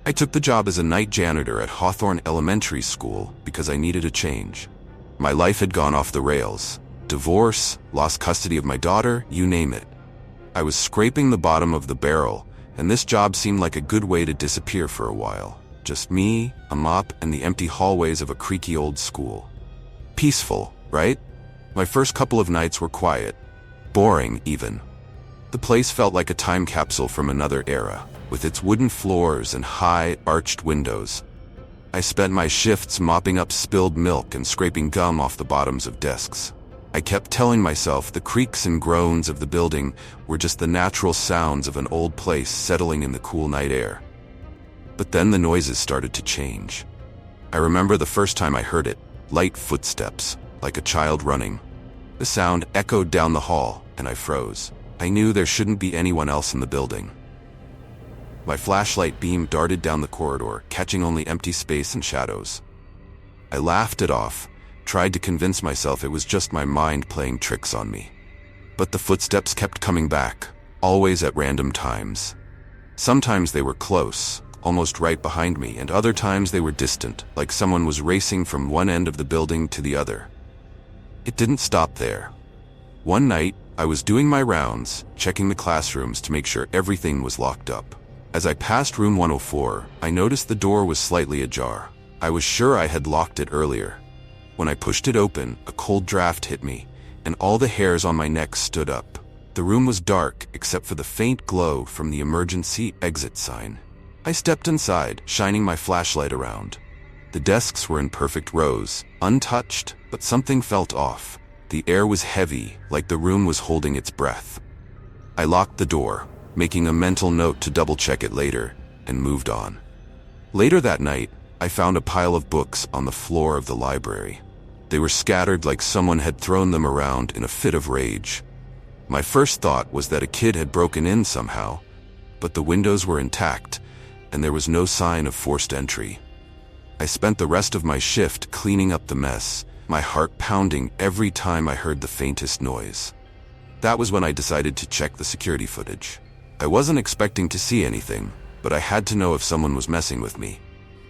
I took the job as a night janitor at Hawthorne Elementary School because I needed a change. My life had gone off the rails. Divorce, lost custody of my daughter, you name it. I was scraping the bottom of the barrel, and this job seemed like a good way to disappear for a while. Just me, a mop, and the empty hallways of a creaky old school. Peaceful, right? My first couple of nights were quiet. Boring, even. The place felt like a time capsule from another era, with its wooden floors and high, arched windows. I spent my shifts mopping up spilled milk and scraping gum off the bottoms of desks. I kept telling myself the creaks and groans of the building were just the natural sounds of an old place settling in the cool night air. But then the noises started to change. I remember the first time I heard it, light footsteps, like a child running. The sound echoed down the hall, and I froze. I knew there shouldn't be anyone else in the building. My flashlight beam darted down the corridor, catching only empty space and shadows. I laughed it off, tried to convince myself it was just my mind playing tricks on me. But the footsteps kept coming back, always at random times. Sometimes they were close, almost right behind me, and other times they were distant, like someone was racing from one end of the building to the other. It didn't stop there. One night, I was doing my rounds, checking the classrooms to make sure everything was locked up. As I passed room 104, I noticed the door was slightly ajar. I was sure I had locked it earlier. When I pushed it open, a cold draft hit me, and all the hairs on my neck stood up. The room was dark, except for the faint glow from the emergency exit sign. I stepped inside, shining my flashlight around. The desks were in perfect rows, untouched, but something felt off. The air was heavy, like the room was holding its breath. I locked the door, making a mental note to double-check it later, and moved on. Later that night, I found a pile of books on the floor of the library. They were scattered like someone had thrown them around in a fit of rage. My first thought was that a kid had broken in somehow, but the windows were intact, and there was no sign of forced entry. I spent the rest of my shift cleaning up the mess, my heart pounding every time I heard the faintest noise. That was when I decided to check the security footage. I wasn't expecting to see anything, but I had to know if someone was messing with me.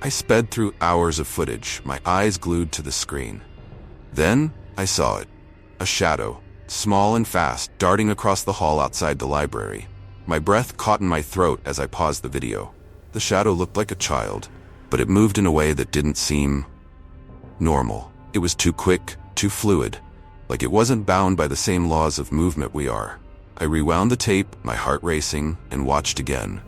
I sped through hours of footage, my eyes glued to the screen. Then, I saw it. A shadow, small and fast, darting across the hall outside the library. My breath caught in my throat as I paused the video. The shadow looked like a child, but it moved in a way that didn't seem normal. It was too quick, too fluid, like it wasn't bound by the same laws of movement we are. I rewound the tape, my heart racing, and watched again.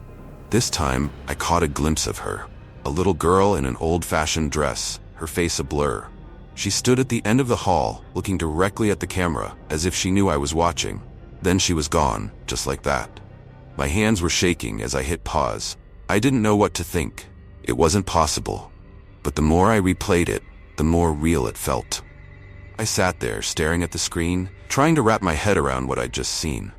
This time, I caught a glimpse of her. A little girl in an old-fashioned dress, her face a blur. She stood at the end of the hall, looking directly at the camera, as if she knew I was watching. Then she was gone, just like that. My hands were shaking as I hit pause. I didn't know what to think. It wasn't possible. But the more I replayed it, the more real it felt. I sat there, staring at the screen, trying to wrap my head around what I'd just seen.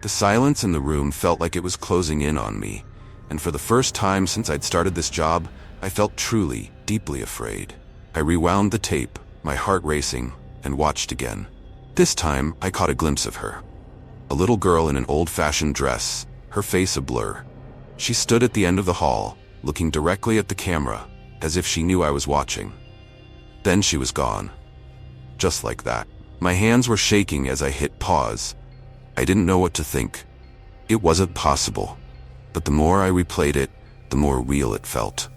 The silence in the room felt like it was closing in on me, and for the first time since I'd started this job, I felt truly, deeply afraid. I rewound the tape, my heart racing, and watched again. This time, I caught a glimpse of her. A little girl in an old-fashioned dress, her face a blur. She stood at the end of the hall, looking directly at the camera, as if she knew I was watching. Then she was gone. Just like that. My hands were shaking as I hit pause. I didn't know what to think. It wasn't possible. But the more I replayed it, the more real it felt.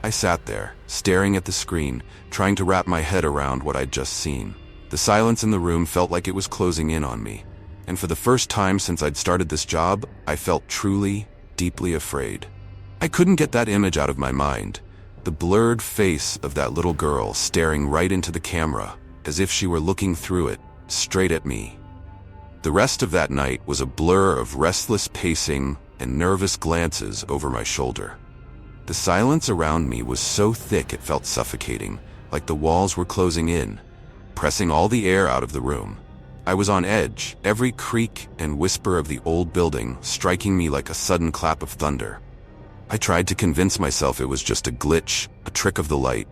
I sat there, staring at the screen, trying to wrap my head around what I'd just seen. The silence in the room felt like it was closing in on me. And for the first time since I'd started this job, I felt truly, deeply afraid. I couldn't get that image out of my mind. The blurred face of that little girl staring right into the camera, as if she were looking through it, straight at me. The rest of that night was a blur of restless pacing and nervous glances over my shoulder. The silence around me was so thick it felt suffocating, like the walls were closing in, pressing all the air out of the room. I was on edge, every creak and whisper of the old building striking me like a sudden clap of thunder. I tried to convince myself it was just a glitch, a trick of the light,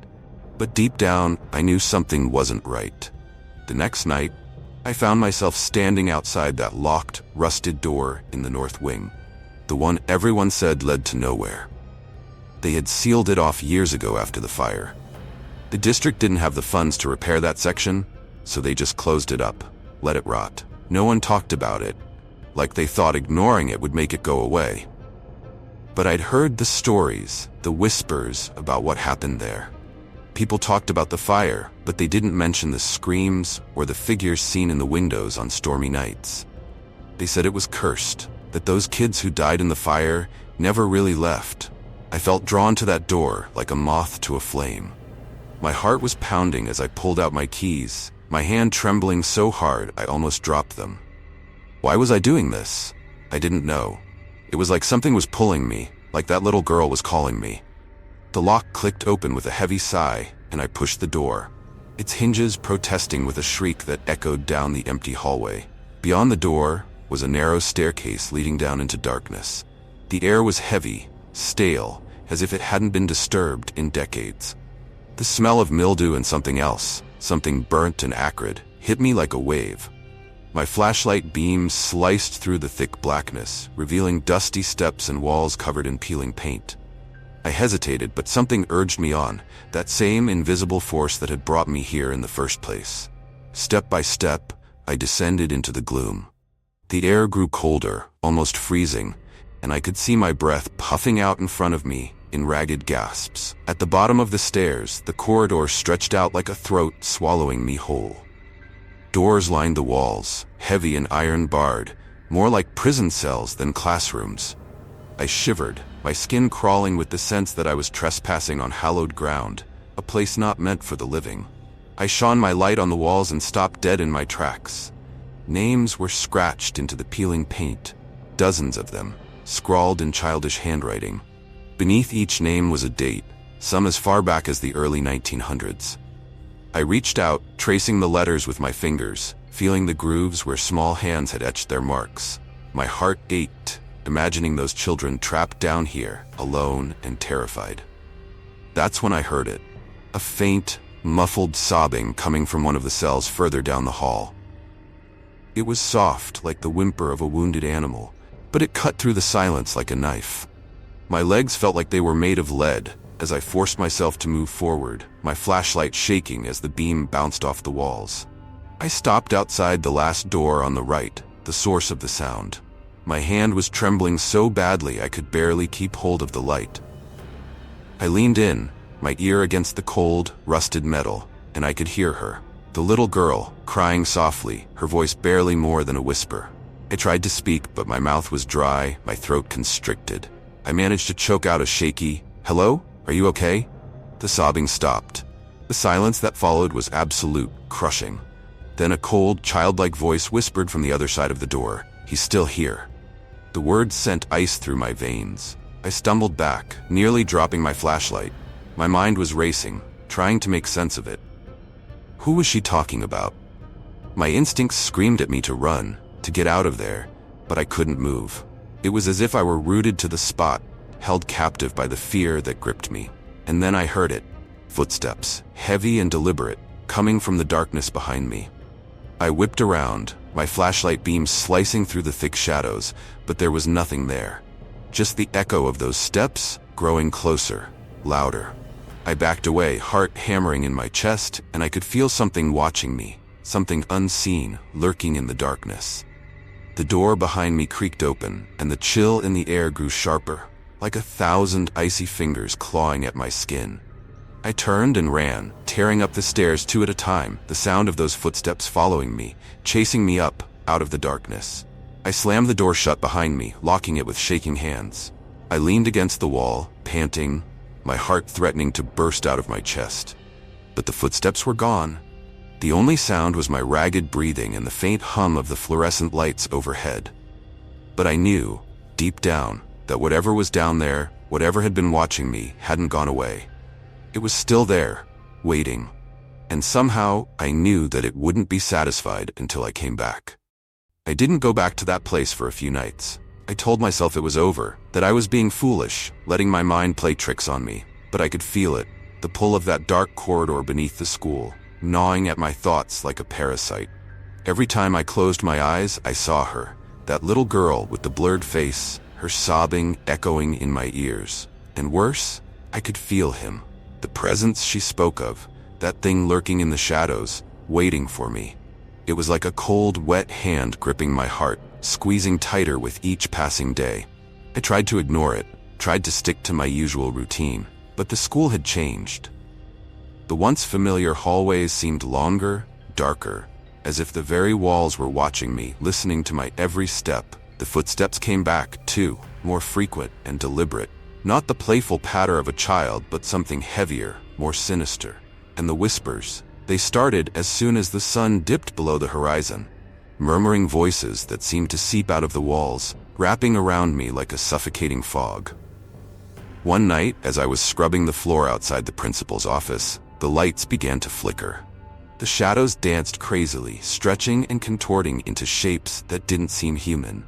but deep down, I knew something wasn't right. The next night, I found myself standing outside that locked, rusted door in the north wing, the one everyone said led to nowhere. They had sealed it off years ago after the fire. The district didn't have the funds to repair that section, so they just closed it up, let it rot. No one talked about it, like they thought ignoring it would make it go away. But I'd heard the stories, the whispers about what happened there. People talked about the fire, but they didn't mention the screams or the figures seen in the windows on stormy nights. They said it was cursed, that those kids who died in the fire never really left. I felt drawn to that door like a moth to a flame. My heart was pounding as I pulled out my keys, my hand trembling so hard I almost dropped them. Why was I doing this? I didn't know. It was like something was pulling me, like that little girl was calling me. The lock clicked open with a heavy sigh, and I pushed the door, its hinges protesting with a shriek that echoed down the empty hallway. Beyond the door was a narrow staircase leading down into darkness. The air was heavy, stale, as if it hadn't been disturbed in decades. The smell of mildew and something else, something burnt and acrid, hit me like a wave. My flashlight beam sliced through the thick blackness, revealing dusty steps and walls covered in peeling paint. I hesitated, but something urged me on, that same invisible force that had brought me here in the first place. Step by step, I descended into the gloom. The air grew colder, almost freezing, and I could see my breath puffing out in front of me in ragged gasps. At the bottom of the stairs, the corridor stretched out like a throat swallowing me whole. Doors lined the walls, heavy and iron-barred, more like prison cells than classrooms. I shivered, my skin crawling with the sense that I was trespassing on hallowed ground, a place not meant for the living. I shone my light on the walls and stopped dead in my tracks. Names were scratched into the peeling paint, dozens of them, scrawled in childish handwriting. Beneath each name was a date, some as far back as the early 1900s. I reached out, tracing the letters with my fingers, feeling the grooves where small hands had etched their marks. My heart ached, imagining those children trapped down here, alone and terrified. That's when I heard it. A faint, muffled sobbing coming from one of the cells further down the hall. It was soft, like the whimper of a wounded animal, but it cut through the silence like a knife. My legs felt like they were made of lead as I forced myself to move forward, my flashlight shaking as the beam bounced off the walls. I stopped outside the last door on the right, the source of the sound. My hand was trembling so badly I could barely keep hold of the light. I leaned in, my ear against the cold, rusted metal, and I could hear her. The little girl, crying softly, her voice barely more than a whisper. I tried to speak, but my mouth was dry, my throat constricted. I managed to choke out a shaky, "Hello? Are you okay?" The sobbing stopped. The silence that followed was absolute, crushing. Then a cold, childlike voice whispered from the other side of the door, "He's still here." The words sent ice through my veins. I stumbled back, nearly dropping my flashlight. My mind was racing, trying to make sense of it. Who was she talking about? My instincts screamed at me to run, to get out of there, but I couldn't move. It was as if I were rooted to the spot, held captive by the fear that gripped me. And then I heard it. Footsteps, heavy and deliberate, coming from the darkness behind me. I whipped around, my flashlight beam slicing through the thick shadows, but there was nothing there. Just the echo of those steps, growing closer, louder. I backed away, heart hammering in my chest, and I could feel something watching me, something unseen, lurking in the darkness. The door behind me creaked open, and the chill in the air grew sharper, like 1,000 icy fingers clawing at my skin. I turned and ran, tearing up the stairs 2 at a time, the sound of those footsteps following me, chasing me up, out of the darkness. I slammed the door shut behind me, locking it with shaking hands. I leaned against the wall, panting, my heart threatening to burst out of my chest. But the footsteps were gone. The only sound was my ragged breathing and the faint hum of the fluorescent lights overhead. But I knew, deep down, that whatever was down there, whatever had been watching me, hadn't gone away. It was still there, waiting. And somehow, I knew that it wouldn't be satisfied until I came back. I didn't go back to that place for a few nights. I told myself it was over, that I was being foolish, letting my mind play tricks on me. But I could feel it, the pull of that dark corridor beneath the school, gnawing at my thoughts like a parasite. Every time I closed my eyes, I saw her, that little girl with the blurred face, her sobbing echoing in my ears. And worse, I could feel him. The presence she spoke of, that thing lurking in the shadows, waiting for me. It was like a cold, wet hand gripping my heart, squeezing tighter with each passing day. I tried to ignore it, tried to stick to my usual routine, but the school had changed. The once familiar hallways seemed longer, darker, as if the very walls were watching me, listening to my every step. The footsteps came back, too, more frequent and deliberate. Not the playful patter of a child, but something heavier, more sinister. And the whispers, they started as soon as the sun dipped below the horizon. Murmuring voices that seemed to seep out of the walls, wrapping around me like a suffocating fog. One night, as I was scrubbing the floor outside the principal's office, the lights began to flicker. The shadows danced crazily, stretching and contorting into shapes that didn't seem human.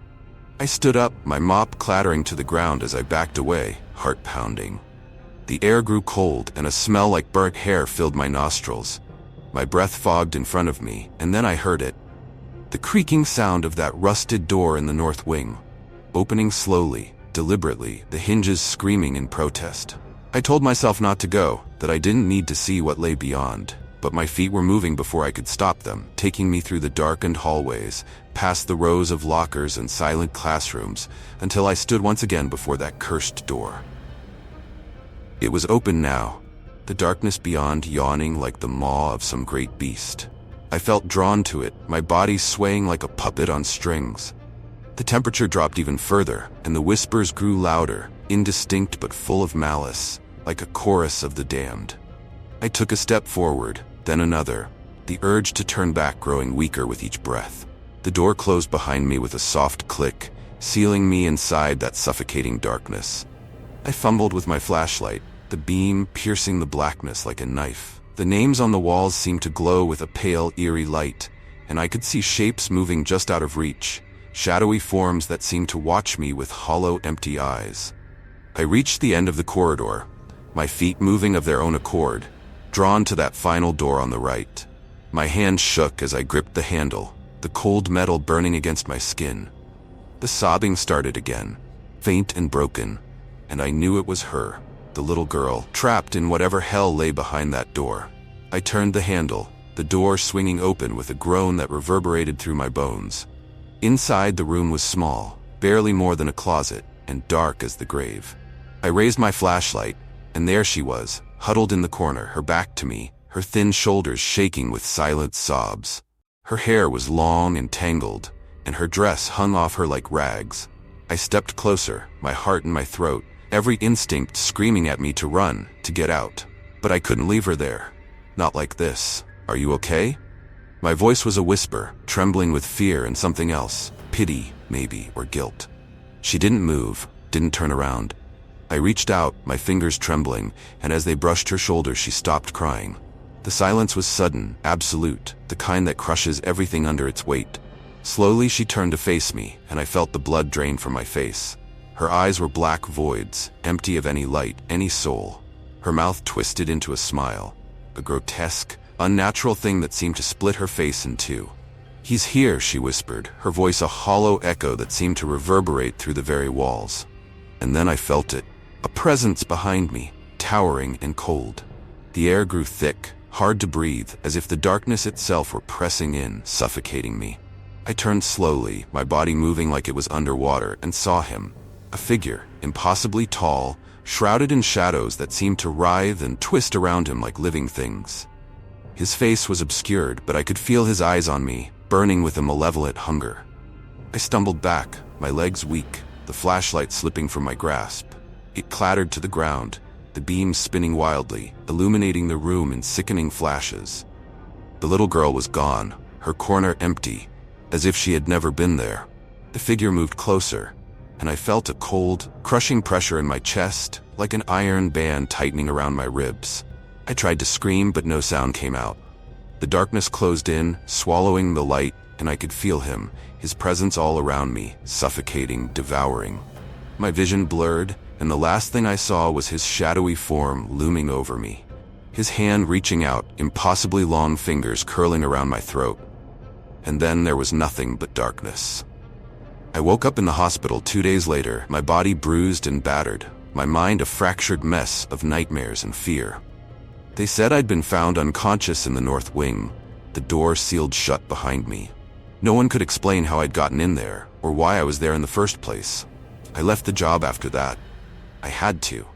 I stood up, my mop clattering to the ground as I backed away, heart pounding. The air grew cold and a smell like burnt hair filled my nostrils. My breath fogged in front of me, and then I heard it. The creaking sound of that rusted door in the north wing. Opening slowly, deliberately, the hinges screaming in protest. I told myself not to go, that I didn't need to see what lay beyond. But my feet were moving before I could stop them, taking me through the darkened hallways, past the rows of lockers and silent classrooms, until I stood once again before that cursed door. It was open now, the darkness beyond yawning like the maw of some great beast. I felt drawn to it, my body swaying like a puppet on strings. The temperature dropped even further, and the whispers grew louder, indistinct but full of malice, like a chorus of the damned. I took a step forward, then another, the urge to turn back growing weaker with each breath. The door closed behind me with a soft click, sealing me inside that suffocating darkness. I fumbled with my flashlight, the beam piercing the blackness like a knife. The names on the walls seemed to glow with a pale, eerie light, and I could see shapes moving just out of reach, shadowy forms that seemed to watch me with hollow, empty eyes. I reached the end of the corridor, my feet moving of their own accord, drawn to that final door on the right. My hand shook as I gripped the handle, the cold metal burning against my skin. The sobbing started again, faint and broken, and I knew it was her, the little girl, trapped in whatever hell lay behind that door. I turned the handle, the door swinging open with a groan that reverberated through my bones. Inside, the room was small, barely more than a closet, and dark as the grave. I raised my flashlight, and there she was, huddled in the corner, her back to me, her thin shoulders shaking with silent sobs. Her hair was long and tangled, and her dress hung off her like rags. I stepped closer, my heart in my throat, every instinct screaming at me to run, to get out. But I couldn't leave her there. Not like this. Are you okay? My voice was a whisper, trembling with fear and something else, pity, maybe, or guilt. She didn't move, didn't turn around. I reached out, my fingers trembling, and as they brushed her shoulder, she stopped crying. The silence was sudden, absolute, the kind that crushes everything under its weight. Slowly she turned to face me, and I felt the blood drain from my face. Her eyes were black voids, empty of any light, any soul. Her mouth twisted into a smile, a grotesque, unnatural thing that seemed to split her face in two. "He's here," she whispered, her voice a hollow echo that seemed to reverberate through the very walls. And then I felt it. A presence behind me, towering and cold. The air grew thick, hard to breathe, as if the darkness itself were pressing in, suffocating me. I turned slowly, my body moving like it was underwater, and saw him. A figure, impossibly tall, shrouded in shadows that seemed to writhe and twist around him like living things. His face was obscured, but I could feel his eyes on me, burning with a malevolent hunger. I stumbled back, my legs weak, the flashlight slipping from my grasp. It clattered to the ground, the beams spinning wildly, illuminating the room in sickening flashes. The little girl was gone, her corner empty, as if she had never been there. The figure moved closer, and I felt a cold, crushing pressure in my chest, like an iron band tightening around my ribs. I tried to scream, but no sound came out. The darkness closed in, swallowing the light, and I could feel him, his presence all around me, suffocating, devouring. My vision blurred, and the last thing I saw was his shadowy form looming over me. His hand reaching out, impossibly long fingers curling around my throat. And then there was nothing but darkness. I woke up in the hospital 2 days later, my body bruised and battered, my mind a fractured mess of nightmares and fear. They said I'd been found unconscious in the north wing, the door sealed shut behind me. No one could explain how I'd gotten in there, or why I was there in the first place. I left the job after that. I had to.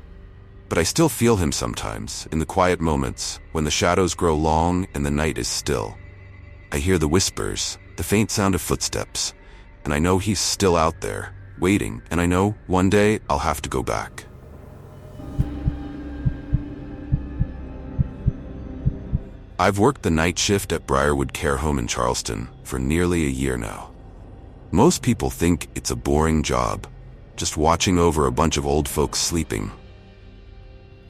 But I still feel him sometimes, in the quiet moments, when the shadows grow long and the night is still. I hear the whispers, the faint sound of footsteps, and I know he's still out there, waiting, and I know one day I'll have to go back. I've worked the night shift at Briarwood Care Home in Charleston for nearly a year now. Most people think it's a boring job, just watching over a bunch of old folks sleeping.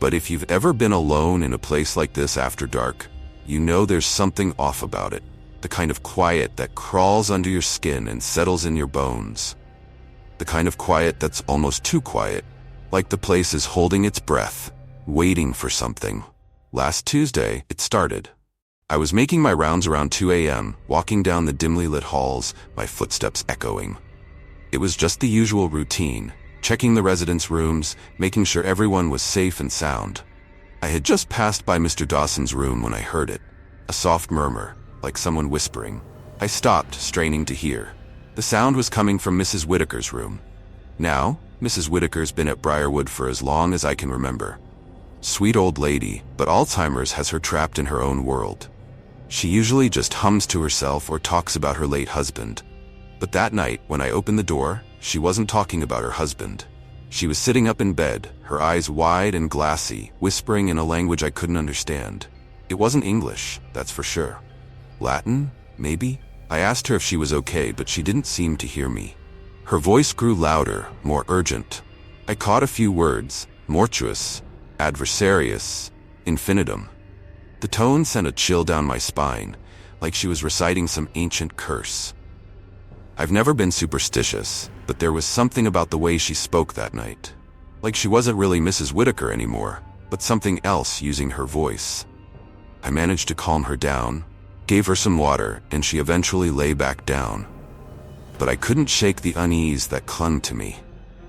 But if you've ever been alone in a place like this after dark, you know there's something off about it. The kind of quiet that crawls under your skin and settles in your bones. The kind of quiet that's almost too quiet, like the place is holding its breath, waiting for something. Last Tuesday, it started. I was making my rounds around 2 a.m., walking down the dimly lit halls, my footsteps echoing. It was just the usual routine, checking the residents' rooms, making sure everyone was safe and sound. I had just passed by Mr. Dawson's room when I heard it, a soft murmur, like someone whispering. I stopped, straining to hear. The sound was coming from Mrs. Whitaker's room. Now, Mrs. Whitaker's been at Briarwood for as long as I can remember. Sweet old lady, but Alzheimer's has her trapped in her own world. She usually just hums to herself or talks about her late husband. But that night, when I opened the door, she wasn't talking about her husband. She was sitting up in bed, her eyes wide and glassy, whispering in a language I couldn't understand. It wasn't English, that's for sure. Latin, maybe? I asked her if she was okay, but she didn't seem to hear me. Her voice grew louder, more urgent. I caught a few words: mortuus, adversarius, infinitum. The tone sent a chill down my spine, like she was reciting some ancient curse. I've never been superstitious, but there was something about the way she spoke that night. Like she wasn't really Mrs. Whitaker anymore, but something else using her voice. I managed to calm her down, gave her some water, and she eventually lay back down. But I couldn't shake the unease that clung to me.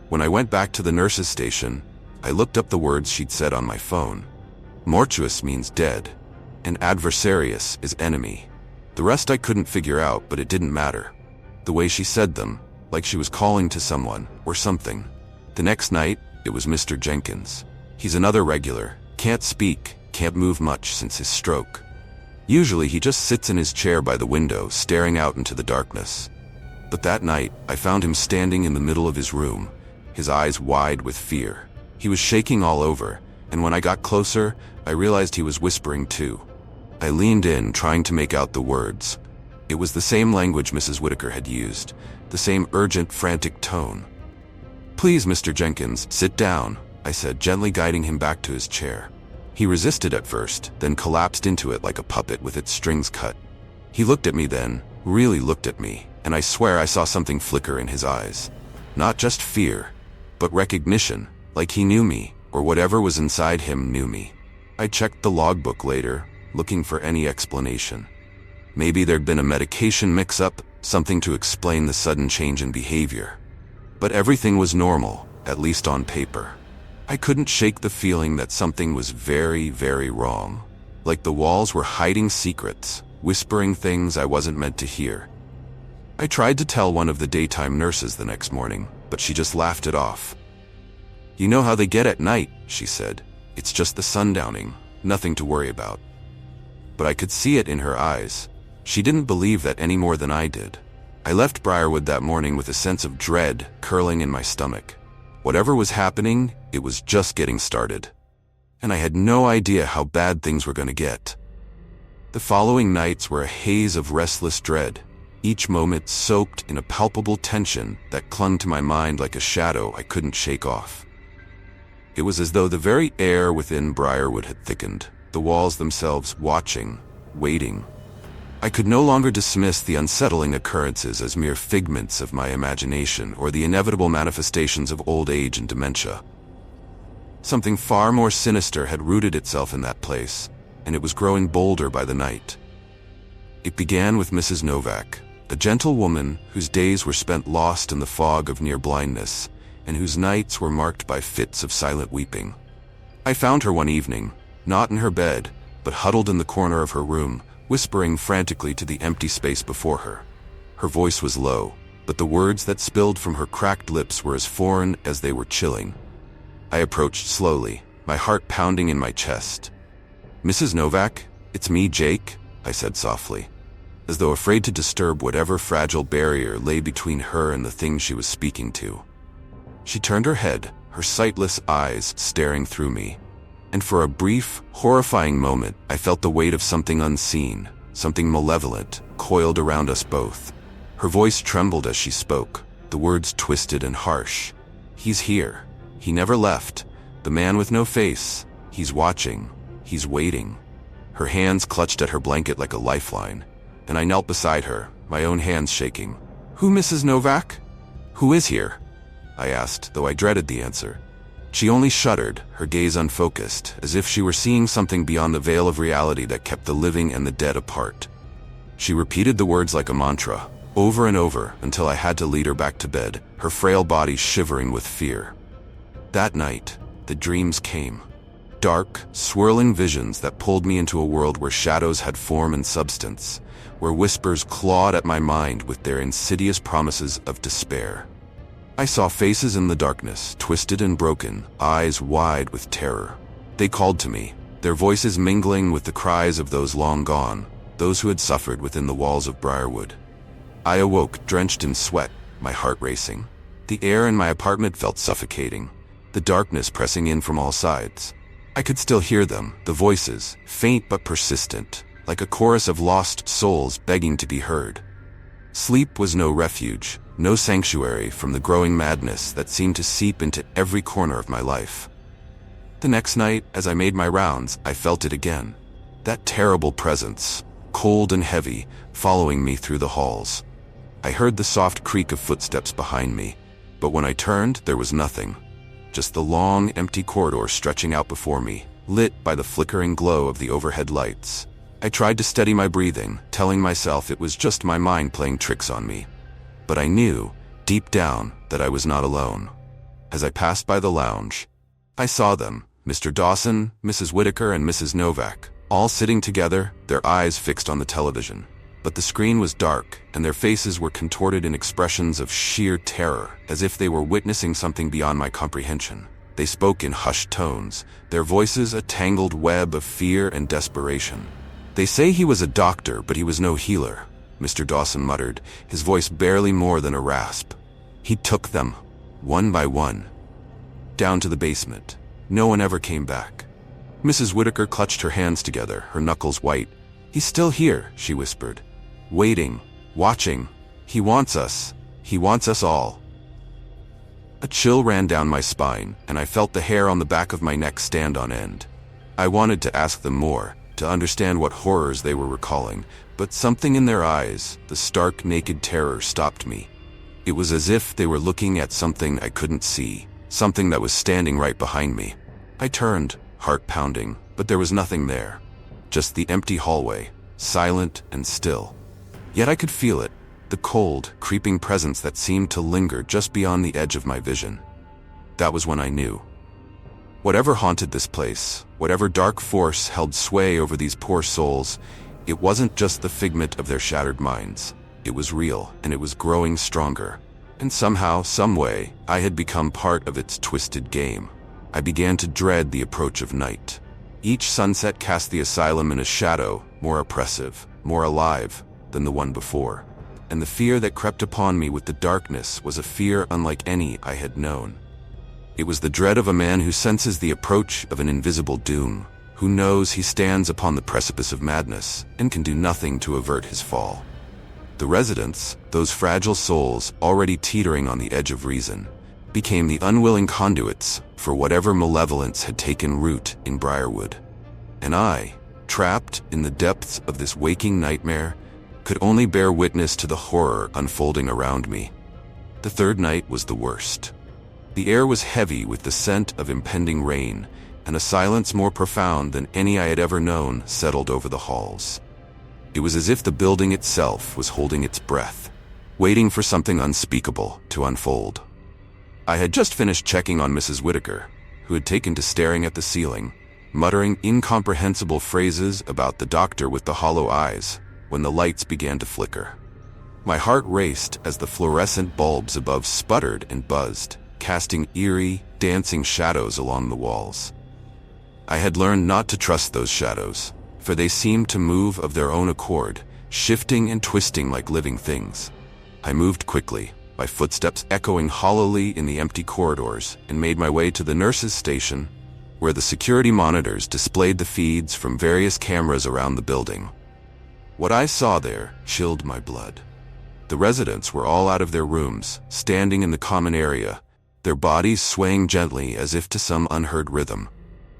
When I went back to the nurse's station, I looked up the words she'd said on my phone. Mortuus means dead, and adversarius is enemy. The rest I couldn't figure out, but it didn't matter. The way she said them, like she was calling to someone, or something. The next night, it was Mr. Jenkins. He's another regular, can't speak, can't move much since his stroke. Usually he just sits in his chair by the window, staring out into the darkness. But that night, I found him standing in the middle of his room, his eyes wide with fear. He was shaking all over, and when I got closer, I realized he was whispering too. I leaned in, trying to make out the words. It was the same language Mrs. Whitaker had used, the same urgent, frantic tone. "Please, Mr. Jenkins, sit down," I said, gently guiding him back to his chair. He resisted at first, then collapsed into it like a puppet with its strings cut. He looked at me then, really looked at me, and I swear I saw something flicker in his eyes. Not just fear, but recognition, like he knew me, or whatever was inside him knew me. I checked the logbook later, looking for any explanation. Maybe there'd been a medication mix-up, something to explain the sudden change in behavior. But everything was normal, at least on paper. I couldn't shake the feeling that something was very, very wrong. Like the walls were hiding secrets, whispering things I wasn't meant to hear. I tried to tell one of the daytime nurses the next morning, but she just laughed it off. "You know how they get at night," she said. "It's just the sundowning, nothing to worry about." But I could see it in her eyes. She didn't believe that any more than I did. I left Briarwood that morning with a sense of dread curling in my stomach. Whatever was happening, it was just getting started. And I had no idea how bad things were going to get. The following nights were a haze of restless dread, each moment soaked in a palpable tension that clung to my mind like a shadow I couldn't shake off. It was as though the very air within Briarwood had thickened, the walls themselves watching, waiting. I could no longer dismiss the unsettling occurrences as mere figments of my imagination or the inevitable manifestations of old age and dementia. Something far more sinister had rooted itself in that place, and it was growing bolder by the night. It began with Mrs. Novak, a gentle woman whose days were spent lost in the fog of near blindness, and whose nights were marked by fits of silent weeping. I found her one evening, not in her bed, but huddled in the corner of her room, whispering frantically to the empty space before her. Her voice was low, but the words that spilled from her cracked lips were as foreign as they were chilling. I approached slowly, my heart pounding in my chest. "Mrs. Novak, it's me, Jake," I said softly, as though afraid to disturb whatever fragile barrier lay between her and the thing she was speaking to. She turned her head, her sightless eyes staring through me, and for a brief, horrifying moment I felt the weight of something unseen, something malevolent, coiled around us both. Her voice trembled as she spoke, the words twisted and harsh. "He's here. He never left. The man with no face. He's watching. He's waiting." Her hands clutched at her blanket like a lifeline, and I knelt beside her, my own hands shaking. "Who, Mrs. Novak? Who is here?" I asked, though I dreaded the answer. She only shuddered, her gaze unfocused, as if she were seeing something beyond the veil of reality that kept the living and the dead apart. She repeated the words like a mantra, over and over, until I had to lead her back to bed, her frail body shivering with fear. That night, the dreams came. Dark, swirling visions that pulled me into a world where shadows had form and substance, where whispers clawed at my mind with their insidious promises of despair. I saw faces in the darkness, twisted and broken, eyes wide with terror. They called to me, their voices mingling with the cries of those long gone, those who had suffered within the walls of Briarwood. I awoke, drenched in sweat, my heart racing. The air in my apartment felt suffocating, the darkness pressing in from all sides. I could still hear them, the voices, faint but persistent, like a chorus of lost souls begging to be heard. Sleep was no refuge, no sanctuary from the growing madness that seemed to seep into every corner of my life. The next night, as I made my rounds, I felt it again. That terrible presence, cold and heavy, following me through the halls. I heard the soft creak of footsteps behind me, but when I turned, there was nothing. Just the long, empty corridor stretching out before me, lit by the flickering glow of the overhead lights. I tried to steady my breathing, telling myself it was just my mind playing tricks on me. But I knew, deep down, that I was not alone. As I passed by the lounge, I saw them, Mr. Dawson, Mrs. Whitaker, and Mrs. Novak, all sitting together, their eyes fixed on the television. But the screen was dark, and their faces were contorted in expressions of sheer terror, as if they were witnessing something beyond my comprehension. They spoke in hushed tones, their voices a tangled web of fear and desperation. "They say he was a doctor, but he was no healer," Mr. Dawson muttered, his voice barely more than a rasp. "He took them, one by one, down to the basement. No one ever came back." Mrs. Whitaker clutched her hands together, her knuckles white. "He's still here," she whispered. "Waiting, watching. He wants us. He wants us all." A chill ran down my spine, and I felt the hair on the back of my neck stand on end. I wanted to ask them more, to understand what horrors they were recalling, but something in their eyes, the stark, naked terror, stopped me. It was as if they were looking at something I couldn't see, something that was standing right behind me. I turned, heart pounding, but there was nothing there. Just the empty hallway, silent and still. Yet I could feel it, the cold, creeping presence that seemed to linger just beyond the edge of my vision. That was when I knew. Whatever haunted this place, whatever dark force held sway over these poor souls, it wasn't just the figment of their shattered minds. It was real, and it was growing stronger. And somehow, someway, I had become part of its twisted game. I began to dread the approach of night. Each sunset cast the asylum in a shadow, more oppressive, more alive than the one before. And the fear that crept upon me with the darkness was a fear unlike any I had known. It was the dread of a man who senses the approach of an invisible doom, who knows he stands upon the precipice of madness and can do nothing to avert his fall. The residents, those fragile souls already teetering on the edge of reason, became the unwilling conduits for whatever malevolence had taken root in Briarwood. And I, trapped in the depths of this waking nightmare, could only bear witness to the horror unfolding around me. The third night was the worst. The air was heavy with the scent of impending rain, and a silence more profound than any I had ever known settled over the halls. It was as if the building itself was holding its breath, waiting for something unspeakable to unfold. I had just finished checking on Mrs. Whitaker, who had taken to staring at the ceiling, muttering incomprehensible phrases about the doctor with the hollow eyes, when the lights began to flicker. My heart raced as the fluorescent bulbs above sputtered and buzzed, casting eerie, dancing shadows along the walls. I had learned not to trust those shadows, for they seemed to move of their own accord, shifting and twisting like living things. I moved quickly, my footsteps echoing hollowly in the empty corridors, and made my way to the nurses' station, where the security monitors displayed the feeds from various cameras around the building. What I saw there chilled my blood. The residents were all out of their rooms, standing in the common area, their bodies swaying gently as if to some unheard rhythm.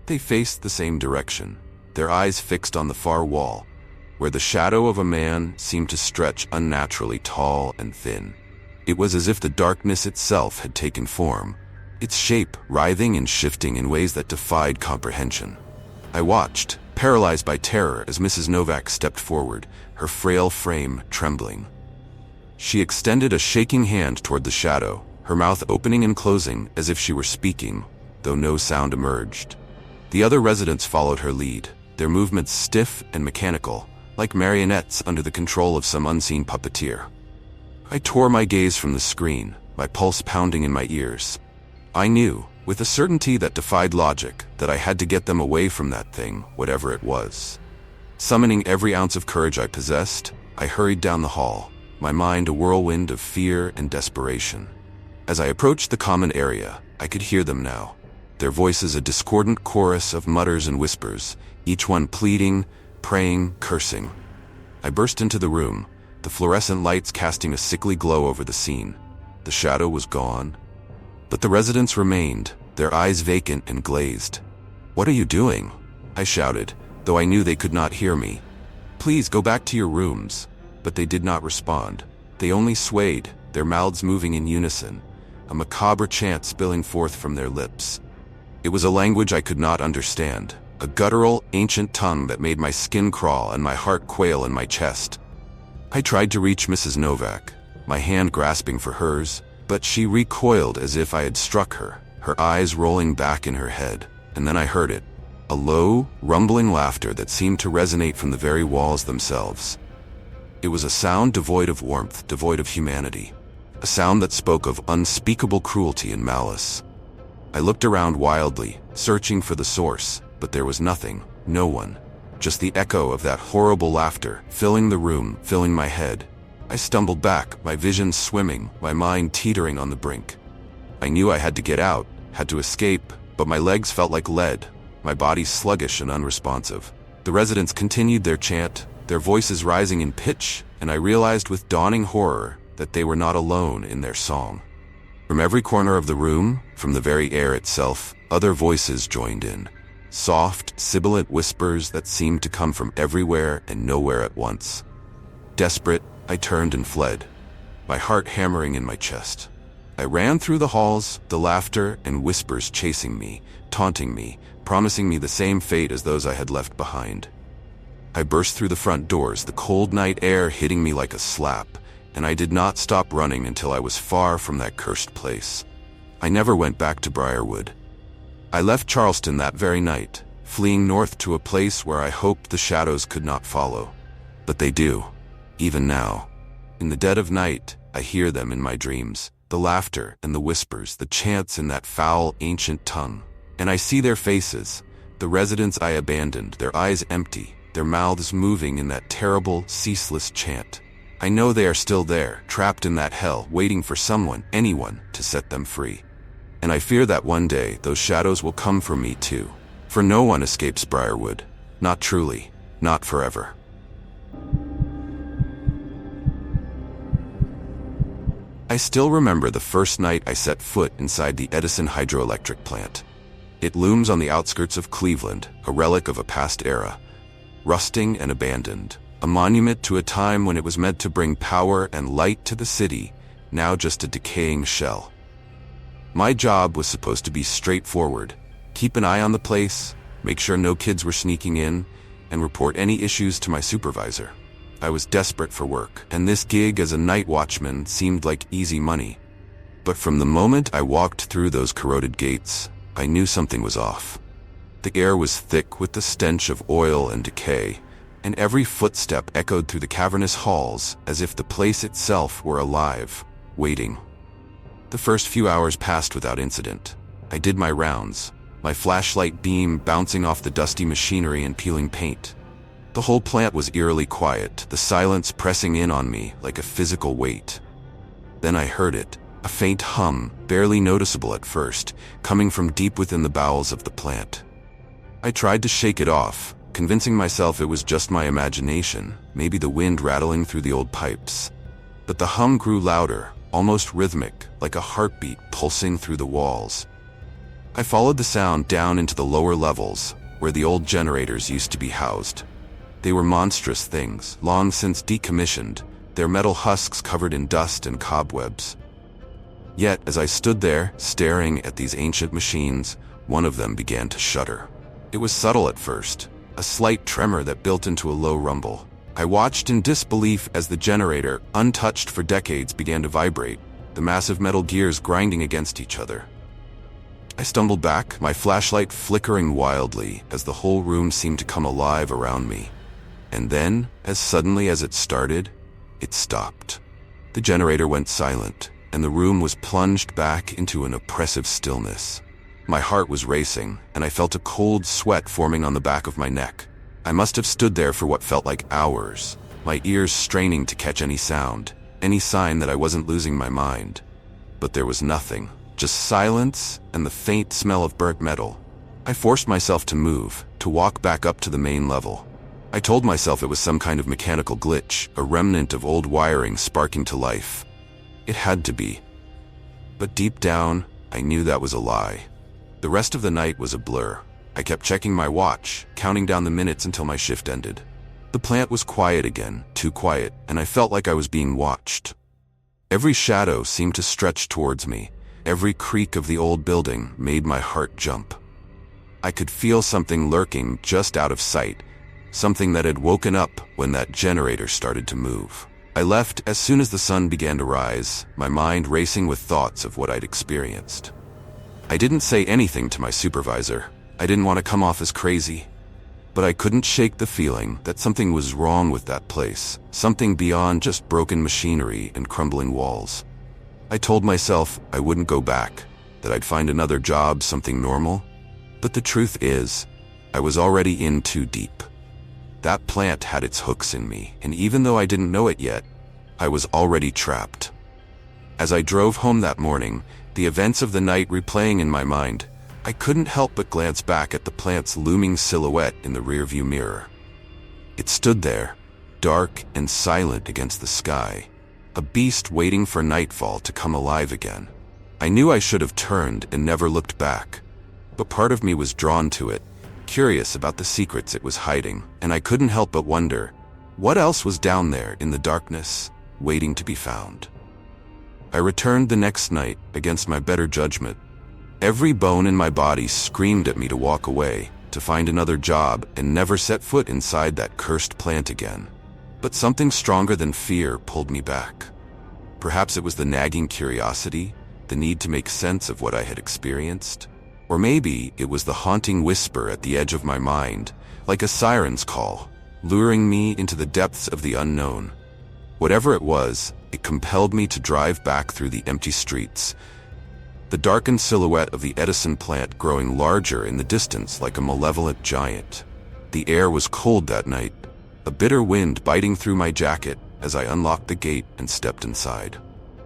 They faced the same direction, their eyes fixed on the far wall, where the shadow of a man seemed to stretch unnaturally tall and thin. It was as if the darkness itself had taken form, its shape writhing and shifting in ways that defied comprehension. I watched, paralyzed by terror, as Mrs. Novak stepped forward, her frail frame trembling. She extended a shaking hand toward the shadow, her mouth opening and closing as if she were speaking, though no sound emerged. The other residents followed her lead, their movements stiff and mechanical, like marionettes under the control of some unseen puppeteer. I tore my gaze from the screen, my pulse pounding in my ears. I knew, with a certainty that defied logic, that I had to get them away from that thing, whatever it was. Summoning every ounce of courage I possessed, I hurried down the hall, my mind a whirlwind of fear and desperation. As I approached the common area, I could hear them now, their voices a discordant chorus of mutters and whispers, each one pleading, praying, cursing. I burst into the room, the fluorescent lights casting a sickly glow over the scene. The shadow was gone, but the residents remained, their eyes vacant and glazed. "What are you doing?" I shouted, though I knew they could not hear me. "Please go back to your rooms." But they did not respond. They only swayed, their mouths moving in unison, a macabre chant spilling forth from their lips. It was a language I could not understand, a guttural, ancient tongue that made my skin crawl and my heart quail in my chest. I tried to reach Mrs. Novak, my hand grasping for hers, but she recoiled as if I had struck her, her eyes rolling back in her head, and then I heard it, a low, rumbling laughter that seemed to resonate from the very walls themselves. It was a sound devoid of warmth, devoid of humanity, a sound that spoke of unspeakable cruelty and malice. I looked around wildly, searching for the source, but there was nothing, no one, just the echo of that horrible laughter, filling the room, filling my head. I stumbled back, my vision swimming, my mind teetering on the brink. I knew I had to get out, had to escape, but my legs felt like lead, my body sluggish and unresponsive. The residents continued their chant, their voices rising in pitch, and I realized with dawning horror that they were not alone in their song. From every corner of the room, from the very air itself, other voices joined in. Soft, sibilant whispers that seemed to come from everywhere and nowhere at once. Desperate, I turned and fled, my heart hammering in my chest. I ran through the halls, the laughter and whispers chasing me, taunting me, promising me the same fate as those I had left behind. I burst through the front doors, the cold night air hitting me like a slap, and I did not stop running until I was far from that cursed place. I never went back to Briarwood. I left Charleston that very night, fleeing north to a place where I hoped the shadows could not follow. But they do, even now. In the dead of night, I hear them in my dreams, the laughter and the whispers, the chants in that foul, ancient tongue. And I see their faces, the residents I abandoned, their eyes empty, their mouths moving in that terrible, ceaseless chant. I know they are still there, trapped in that hell, waiting for someone, anyone, to set them free. And I fear that one day those shadows will come for me too. For no one escapes Briarwood. Not truly. Not forever. I still remember the first night I set foot inside the Edison hydroelectric plant. It looms on the outskirts of Cleveland, a relic of a past era, rusting and abandoned, a monument to a time when it was meant to bring power and light to the city, now just a decaying shell. My job was supposed to be straightforward, keep an eye on the place, make sure no kids were sneaking in, and report any issues to my supervisor. I was desperate for work, and this gig as a night watchman seemed like easy money. But from the moment I walked through those corroded gates, I knew something was off. The air was thick with the stench of oil and decay, and every footstep echoed through the cavernous halls as if the place itself were alive, waiting. The first few hours passed without incident. I did my rounds, my flashlight beam bouncing off the dusty machinery and peeling paint. The whole plant was eerily quiet, the silence pressing in on me like a physical weight. Then I heard it, a faint hum, barely noticeable at first, coming from deep within the bowels of the plant. I tried to shake it off, convincing myself it was just my imagination, maybe the wind rattling through the old pipes. But the hum grew louder, almost rhythmic, like a heartbeat pulsing through the walls. I followed the sound down into the lower levels, where the old generators used to be housed. They were monstrous things, long since decommissioned, their metal husks covered in dust and cobwebs. Yet, as I stood there, staring at these ancient machines, one of them began to shudder. It was subtle at first, a slight tremor that built into a low rumble. I watched in disbelief as the generator, untouched for decades, began to vibrate, the massive metal gears grinding against each other. I stumbled back, my flashlight flickering wildly as the whole room seemed to come alive around me. And then, as suddenly as it started, it stopped. The generator went silent, and the room was plunged back into an oppressive stillness. My heart was racing, and I felt a cold sweat forming on the back of my neck. I must have stood there for what felt like hours, my ears straining to catch any sound, any sign that I wasn't losing my mind. But there was nothing, just silence and the faint smell of burnt metal. I forced myself to move, to walk back up to the main level. I told myself it was some kind of mechanical glitch, a remnant of old wiring sparking to life. It had to be. But deep down, I knew that was a lie. The rest of the night was a blur. I kept checking my watch, counting down the minutes until my shift ended. The plant was quiet again, too quiet, and I felt like I was being watched. Every shadow seemed to stretch towards me. Every creak of the old building made my heart jump. I could feel something lurking just out of sight, something that had woken up when that generator started to move. I left as soon as the sun began to rise, my mind racing with thoughts of what I'd experienced. I didn't say anything to my supervisor. I didn't want to come off as crazy. But I couldn't shake the feeling that something was wrong with that place, something beyond just broken machinery and crumbling walls. I told myself I wouldn't go back, that I'd find another job, something normal. But the truth is, I was already in too deep. That plant had its hooks in me, and even though I didn't know it yet, I was already trapped. As I drove home that morning, the events of the night replaying in my mind, I couldn't help but glance back at the plant's looming silhouette in the rearview mirror. It stood there, dark and silent against the sky, a beast waiting for nightfall to come alive again. I knew I should have turned and never looked back, but part of me was drawn to it, curious about the secrets it was hiding, and I couldn't help but wonder, what else was down there in the darkness, waiting to be found? I returned the next night against my better judgment. Every bone in my body screamed at me to walk away, to find another job and never set foot inside that cursed plant again. But something stronger than fear pulled me back. Perhaps it was the nagging curiosity, the need to make sense of what I had experienced. Or maybe it was the haunting whisper at the edge of my mind, like a siren's call, luring me into the depths of the unknown. Whatever it was, it compelled me to drive back through the empty streets, the darkened silhouette of the Edison plant growing larger in the distance like a malevolent giant. The air was cold that night, a bitter wind biting through my jacket as I unlocked the gate and stepped inside.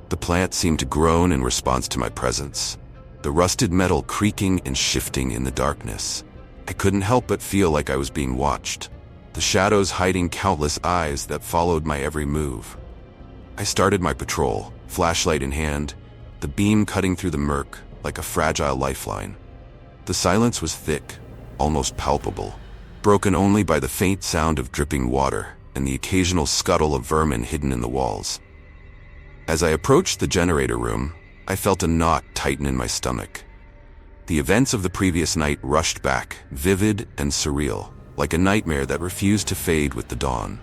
The plant seemed to groan in response to my presence, the rusted metal creaking and shifting in the darkness. I couldn't help but feel like I was being watched, the shadows hiding countless eyes that followed my every move. I started my patrol, flashlight in hand, the beam cutting through the murk like a fragile lifeline. The silence was thick, almost palpable, broken only by the faint sound of dripping water and the occasional scuttle of vermin hidden in the walls. As I approached the generator room, I felt a knot tighten in my stomach. The events of the previous night rushed back, vivid and surreal, like a nightmare that refused to fade with the dawn.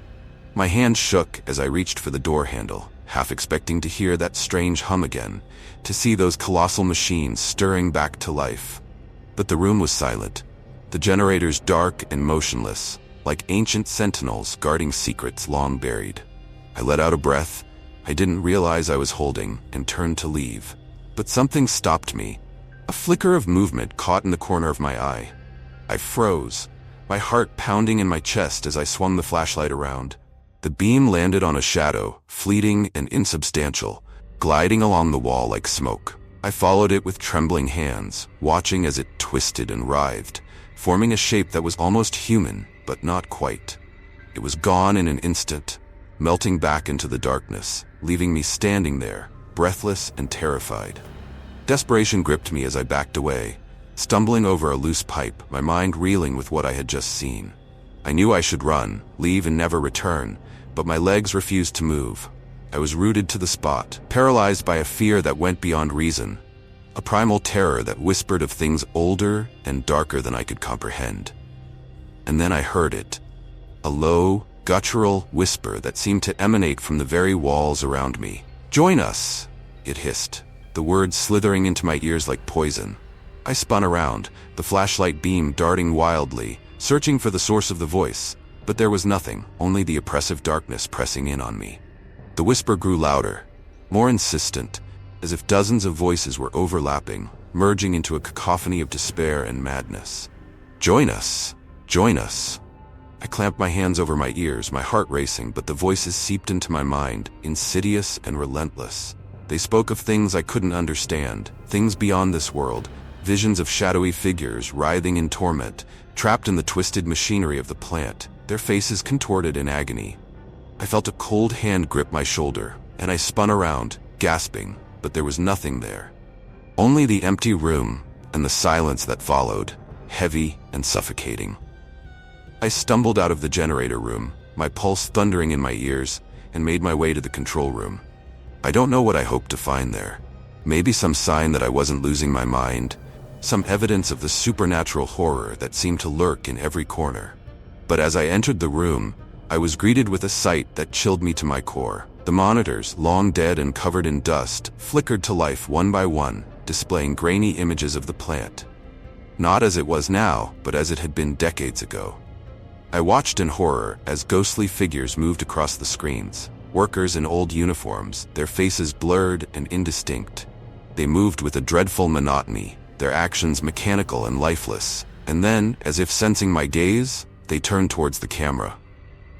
My hand shook as I reached for the door handle, half expecting to hear that strange hum again, to see those colossal machines stirring back to life. But the room was silent, the generators dark and motionless, like ancient sentinels guarding secrets long buried. I let out a breath I didn't realize I was holding and turned to leave. But something stopped me. A flicker of movement caught in the corner of my eye. I froze, my heart pounding in my chest as I swung the flashlight around. The beam landed on a shadow, fleeting and insubstantial, gliding along the wall like smoke. I followed it with trembling hands, watching as it twisted and writhed, forming a shape that was almost human, but not quite. It was gone in an instant, melting back into the darkness, leaving me standing there, breathless and terrified. Desperation gripped me as I backed away, stumbling over a loose pipe, my mind reeling with what I had just seen. I knew I should run, leave and never return, but my legs refused to move. I was rooted to the spot, paralyzed by a fear that went beyond reason, a primal terror that whispered of things older and darker than I could comprehend. And then I heard it, a low, guttural whisper that seemed to emanate from the very walls around me. "Join us," it hissed, the words slithering into my ears like poison. I spun around, the flashlight beam darting wildly, searching for the source of the voice, but there was nothing, only the oppressive darkness pressing in on me. The whisper grew louder, more insistent, as if dozens of voices were overlapping, merging into a cacophony of despair and madness. "Join us! Join us!" I clamped my hands over my ears, my heart racing, but the voices seeped into my mind, insidious and relentless. They spoke of things I couldn't understand, things beyond this world, visions of shadowy figures writhing in torment, trapped in the twisted machinery of the plant, their faces contorted in agony. I felt a cold hand grip my shoulder, and I spun around, gasping, but there was nothing there. Only the empty room and the silence that followed, heavy and suffocating. I stumbled out of the generator room, my pulse thundering in my ears, and made my way to the control room. I don't know what I hoped to find there. Maybe some sign that I wasn't losing my mind, some evidence of the supernatural horror that seemed to lurk in every corner. But as I entered the room, I was greeted with a sight that chilled me to my core. The monitors, long dead and covered in dust, flickered to life one by one, displaying grainy images of the plant. Not as it was now, but as it had been decades ago. I watched in horror as ghostly figures moved across the screens. Workers in old uniforms, their faces blurred and indistinct. They moved with a dreadful monotony, their actions mechanical and lifeless. And then, as if sensing my gaze, they turned towards the camera.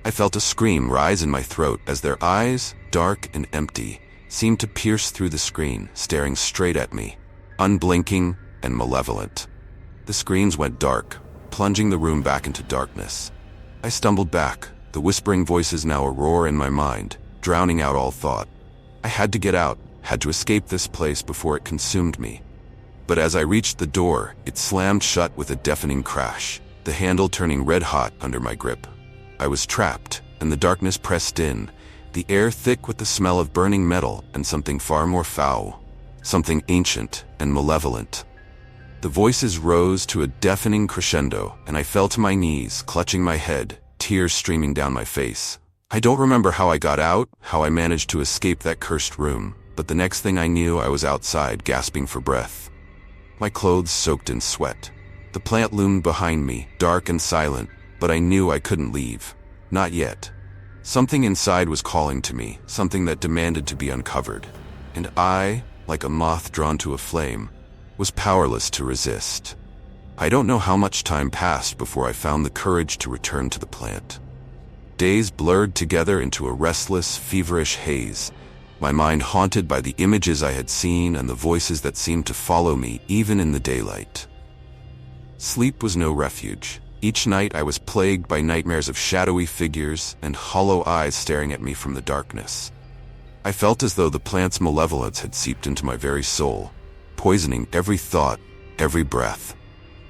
I felt a scream rise in my throat as their eyes, dark and empty, seemed to pierce through the screen, staring straight at me, unblinking and malevolent. The screens went dark, plunging the room back into darkness. I stumbled back, the whispering voices now a roar in my mind, drowning out all thought. I had to get out, had to escape this place before it consumed me. But as I reached the door, it slammed shut with a deafening crash, the handle turning red hot under my grip. I was trapped, and the darkness pressed in, the air thick with the smell of burning metal and something far more foul, something ancient and malevolent. The voices rose to a deafening crescendo, and I fell to my knees, clutching my head, tears streaming down my face. I don't remember how I got out, how I managed to escape that cursed room, but the next thing I knew I was outside, gasping for breath. My clothes soaked in sweat. The plant loomed behind me, dark and silent, but I knew I couldn't leave. Not yet. Something inside was calling to me, something that demanded to be uncovered. And I, like a moth drawn to a flame, was powerless to resist. I don't know how much time passed before I found the courage to return to the plant. Days blurred together into a restless, feverish haze, my mind haunted by the images I had seen and the voices that seemed to follow me even in the daylight. Sleep was no refuge. Each night I was plagued by nightmares of shadowy figures and hollow eyes staring at me from the darkness. I felt as though the plant's malevolence had seeped into my very soul, poisoning every thought, every breath.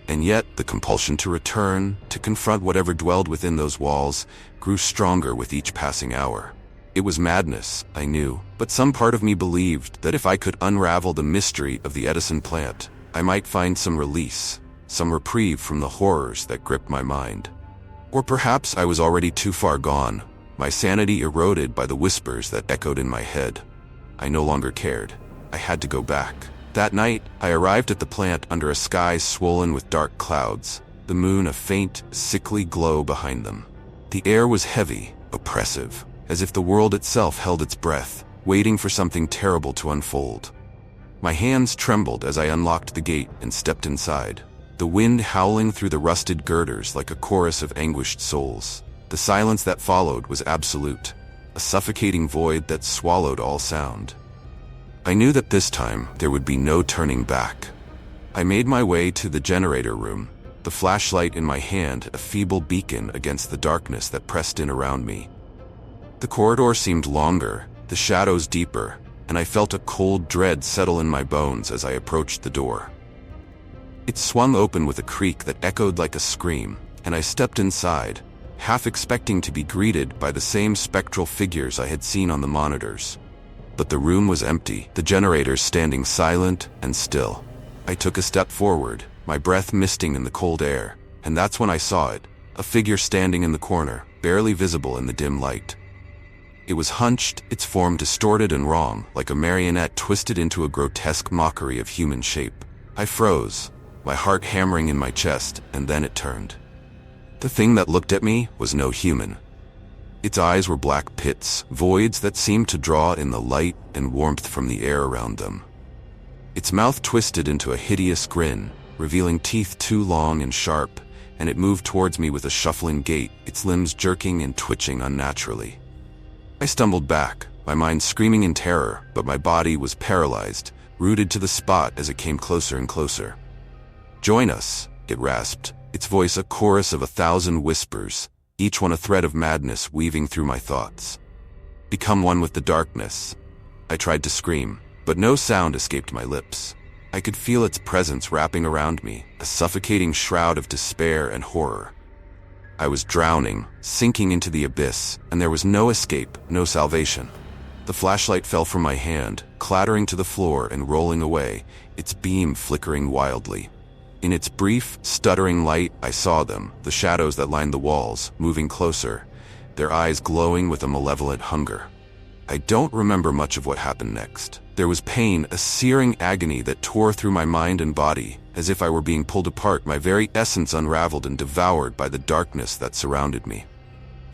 And yet, the compulsion to return, to confront whatever dwelled within those walls, grew stronger with each passing hour. It was madness, I knew, but some part of me believed that if I could unravel the mystery of the Edison plant, I might find some release, some reprieve from the horrors that gripped my mind. Or perhaps I was already too far gone, my sanity eroded by the whispers that echoed in my head. I no longer cared. I had to go back. That night, I arrived at the plant under a sky swollen with dark clouds, the moon a faint, sickly glow behind them. The air was heavy, oppressive, as if the world itself held its breath, waiting for something terrible to unfold. My hands trembled as I unlocked the gate and stepped inside, the wind howling through the rusted girders like a chorus of anguished souls. The silence that followed was absolute, a suffocating void that swallowed all sound. I knew that this time there would be no turning back. I made my way to the generator room, the flashlight in my hand a feeble beacon against the darkness that pressed in around me. The corridor seemed longer, the shadows deeper, and I felt a cold dread settle in my bones as I approached the door. It swung open with a creak that echoed like a scream, and I stepped inside, half expecting to be greeted by the same spectral figures I had seen on the monitors. But the room was empty, the generators standing silent and still. I took a step forward, my breath misting in the cold air, and that's when I saw it, a figure standing in the corner, barely visible in the dim light. It was hunched, its form distorted and wrong, like a marionette twisted into a grotesque mockery of human shape. I froze, my heart hammering in my chest, and then it turned. The thing that looked at me was no human. Its eyes were black pits, voids that seemed to draw in the light and warmth from the air around them. Its mouth twisted into a hideous grin, revealing teeth too long and sharp, and it moved towards me with a shuffling gait, its limbs jerking and twitching unnaturally. I stumbled back, my mind screaming in terror, but my body was paralyzed, rooted to the spot as it came closer and closer. "Join us," it rasped, its voice a chorus of 1,000 whispers, each one a thread of madness weaving through my thoughts. "Become one with the darkness." I tried to scream, but no sound escaped my lips. I could feel its presence wrapping around me, a suffocating shroud of despair and horror. I was drowning, sinking into the abyss, and there was no escape, no salvation. The flashlight fell from my hand, clattering to the floor and rolling away, its beam flickering wildly. In its brief, stuttering light, I saw them, the shadows that lined the walls, moving closer, their eyes glowing with a malevolent hunger. I don't remember much of what happened next. There was pain, a searing agony that tore through my mind and body, as if I were being pulled apart, my very essence unraveled and devoured by the darkness that surrounded me.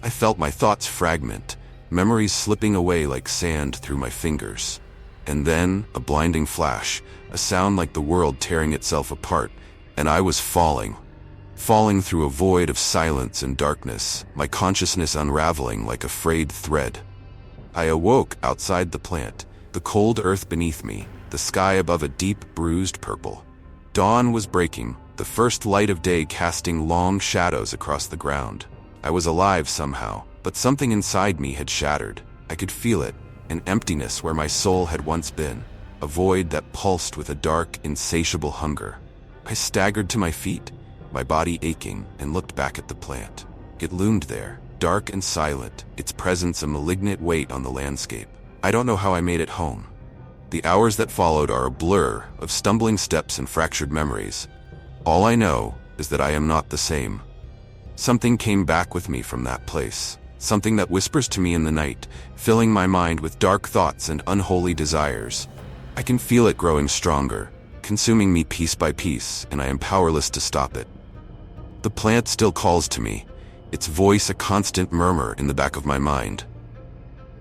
I felt my thoughts fragment, memories slipping away like sand through my fingers. And then, a blinding flash, a sound like the world tearing itself apart, and I was falling through a void of silence and darkness, my consciousness unraveling like a frayed thread. I awoke outside the plant, the cold earth beneath me, the sky above a deep, bruised purple. Dawn was breaking, the first light of day casting long shadows across the ground. I was alive somehow, but something inside me had shattered. I could feel it, an emptiness where my soul had once been, a void that pulsed with a dark, insatiable hunger. I staggered to my feet, my body aching, and looked back at the plant. It loomed there, dark and silent, its presence a malignant weight on the landscape. I don't know how I made it home. The hours that followed are a blur of stumbling steps and fractured memories. All I know is that I am not the same. Something came back with me from that place, something that whispers to me in the night, filling my mind with dark thoughts and unholy desires. I can feel it growing stronger, consuming me piece by piece, and I am powerless to stop it. The plant still calls to me, its voice a constant murmur in the back of my mind.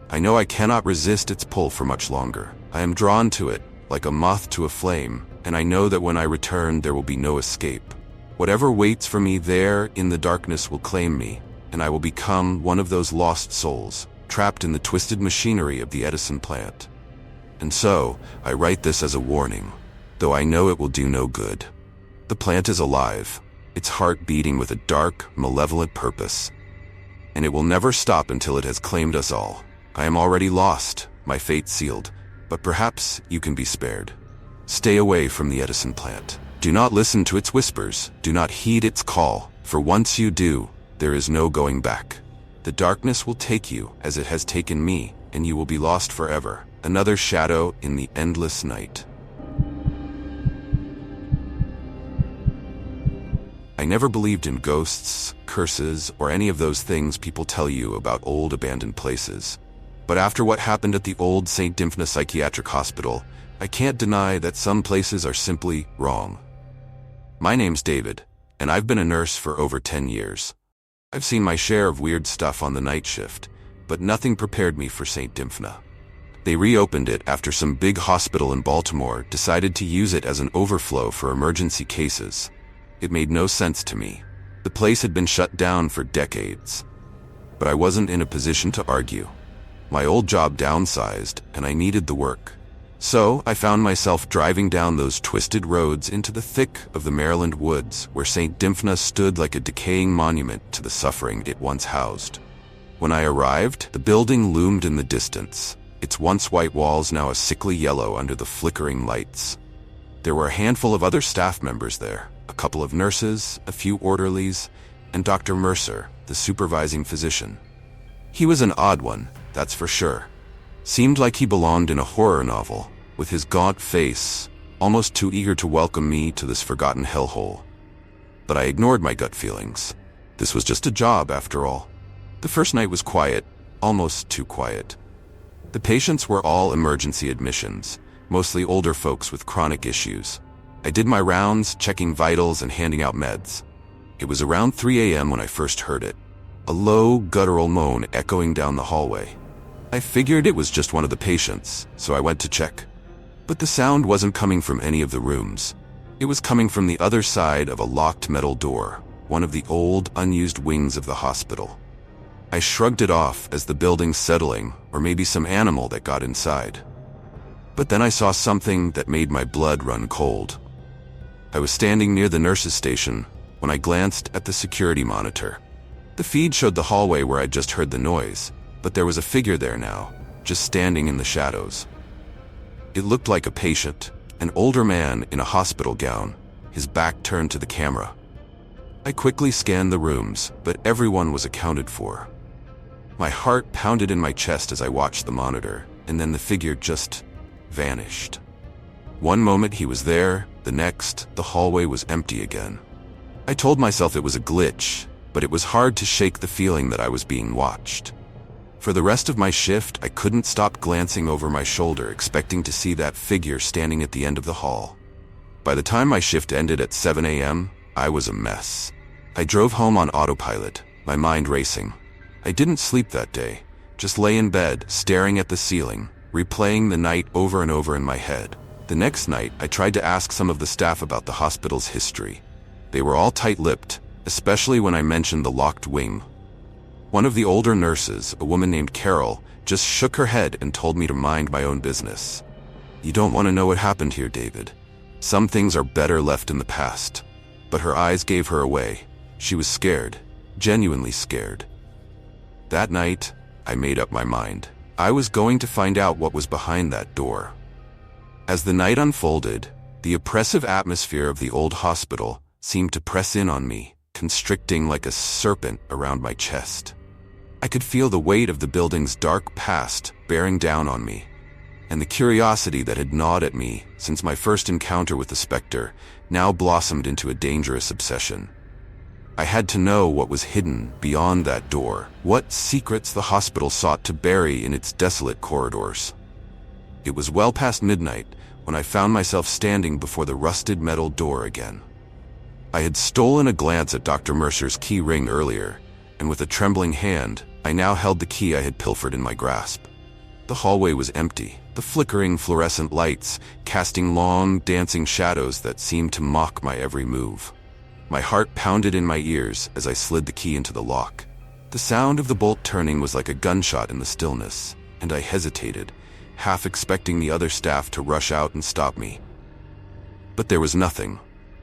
I know I cannot resist its pull for much longer. I am drawn to it, like a moth to a flame, and I know that when I return there will be no escape. Whatever waits for me there in the darkness will claim me, and I will become one of those lost souls, trapped in the twisted machinery of the Edison plant. And so, I write this as a warning, though I know it will do no good. The plant is alive, its heart beating with a dark, malevolent purpose, and it will never stop until it has claimed us all. I am already lost, my fate sealed, but perhaps you can be spared. Stay away from the Edison plant. Do not listen to its whispers, do not heed its call, for once you do, there is no going back. The darkness will take you as it has taken me, and you will be lost forever, another shadow in the endless night. I never believed in ghosts, curses, or any of those things people tell you about old abandoned places. But after what happened at the old St. Dymphna Psychiatric Hospital, I can't deny that some places are simply wrong. My name's David, and I've been a nurse for over 10 years. I've seen my share of weird stuff on the night shift, but nothing prepared me for St. Dymphna. They reopened it after some big hospital in Baltimore decided to use it as an overflow for emergency cases. It made no sense to me. The place had been shut down for decades. But I wasn't in a position to argue. My old job downsized, and I needed the work. So I found myself driving down those twisted roads into the thick of the Maryland woods where St. Dymphna stood like a decaying monument to the suffering it once housed. When I arrived, the building loomed in the distance, its once white walls now a sickly yellow under the flickering lights. There were a handful of other staff members there, a couple of nurses, a few orderlies, and Dr. Mercer, the supervising physician. He was an odd one, that's for sure. Seemed like he belonged in a horror novel, with his gaunt face, almost too eager to welcome me to this forgotten hellhole. But I ignored my gut feelings. This was just a job, after all. The first night was quiet, almost too quiet. The patients were all emergency admissions, mostly older folks with chronic issues. I did my rounds, checking vitals and handing out meds. It was around 3 a.m. when I first heard it, a low, guttural moan echoing down the hallway. I figured it was just one of the patients, so I went to check. But the sound wasn't coming from any of the rooms. It was coming from the other side of a locked metal door, one of the old, unused wings of the hospital. I shrugged it off as the building's settling, or maybe some animal that got inside. But then I saw something that made my blood run cold. I was standing near the nurse's station when I glanced at the security monitor. The feed showed the hallway where I'd just heard the noise, but there was a figure there now, just standing in the shadows. It looked like a patient, an older man in a hospital gown, his back turned to the camera. I quickly scanned the rooms, but everyone was accounted for. My heart pounded in my chest as I watched the monitor, and then the figure just vanished. One moment he was there, the next, the hallway was empty again. I told myself it was a glitch, but it was hard to shake the feeling that I was being watched. For the rest of my shift, I couldn't stop glancing over my shoulder, expecting to see that figure standing at the end of the hall. By the time my shift ended at 7 a.m., I was a mess. I drove home on autopilot, my mind racing. I didn't sleep that day, just lay in bed, staring at the ceiling, replaying the night over and over in my head. The next night, I tried to ask some of the staff about the hospital's history. They were all tight-lipped, especially when I mentioned the locked wing. One of the older nurses, a woman named Carol, just shook her head and told me to mind my own business. "You don't want to know what happened here, David. Some things are better left in the past." But her eyes gave her away. She was scared, genuinely scared. That night, I made up my mind. I was going to find out what was behind that door. As the night unfolded, the oppressive atmosphere of the old hospital seemed to press in on me, constricting like a serpent around my chest. I could feel the weight of the building's dark past bearing down on me, and the curiosity that had gnawed at me since my first encounter with the specter now blossomed into a dangerous obsession. I had to know what was hidden beyond that door, what secrets the hospital sought to bury in its desolate corridors. It was well past midnight when I found myself standing before the rusted metal door again. I had stolen a glance at Dr. Mercer's key ring earlier, and with a trembling hand, I now held the key I had pilfered in my grasp. The hallway was empty, the flickering fluorescent lights casting long, dancing shadows that seemed to mock my every move. My heart pounded in my ears as I slid the key into the lock. The sound of the bolt turning was like a gunshot in the stillness, and I hesitated, half expecting the other staff to rush out and stop me. But there was nothing,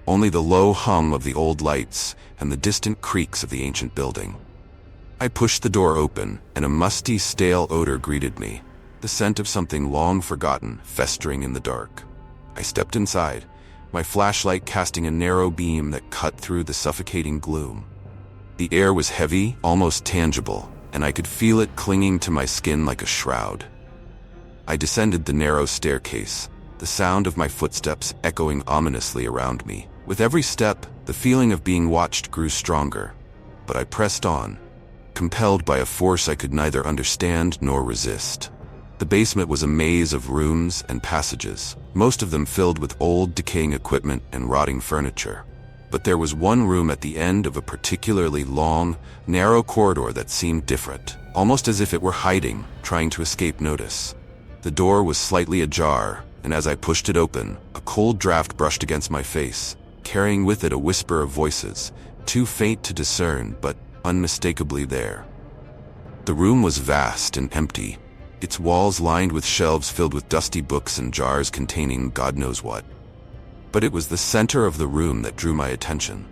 only the low hum of the old lights and the distant creaks of the ancient building. I pushed the door open, and a musty, stale odor greeted me, the scent of something long forgotten, festering in the dark. I stepped inside, my flashlight casting a narrow beam that cut through the suffocating gloom. The air was heavy, almost tangible, and I could feel it clinging to my skin like a shroud. I descended the narrow staircase, the sound of my footsteps echoing ominously around me. With every step, The feeling of being watched grew stronger, but I pressed on, compelled by a force I could neither understand nor resist. The basement was a maze of rooms and passages, most of them filled with old, decaying equipment and rotting furniture. But there was one room at the end of a particularly long, narrow corridor that seemed different, almost as if it were hiding, trying to escape notice. The door was slightly ajar, and as I pushed it open, a cold draft brushed against my face, carrying with it a whisper of voices, too faint to discern but unmistakably there. The room was vast and empty, its walls lined with shelves filled with dusty books and jars containing God knows what. But it was the center of the room that drew my attention.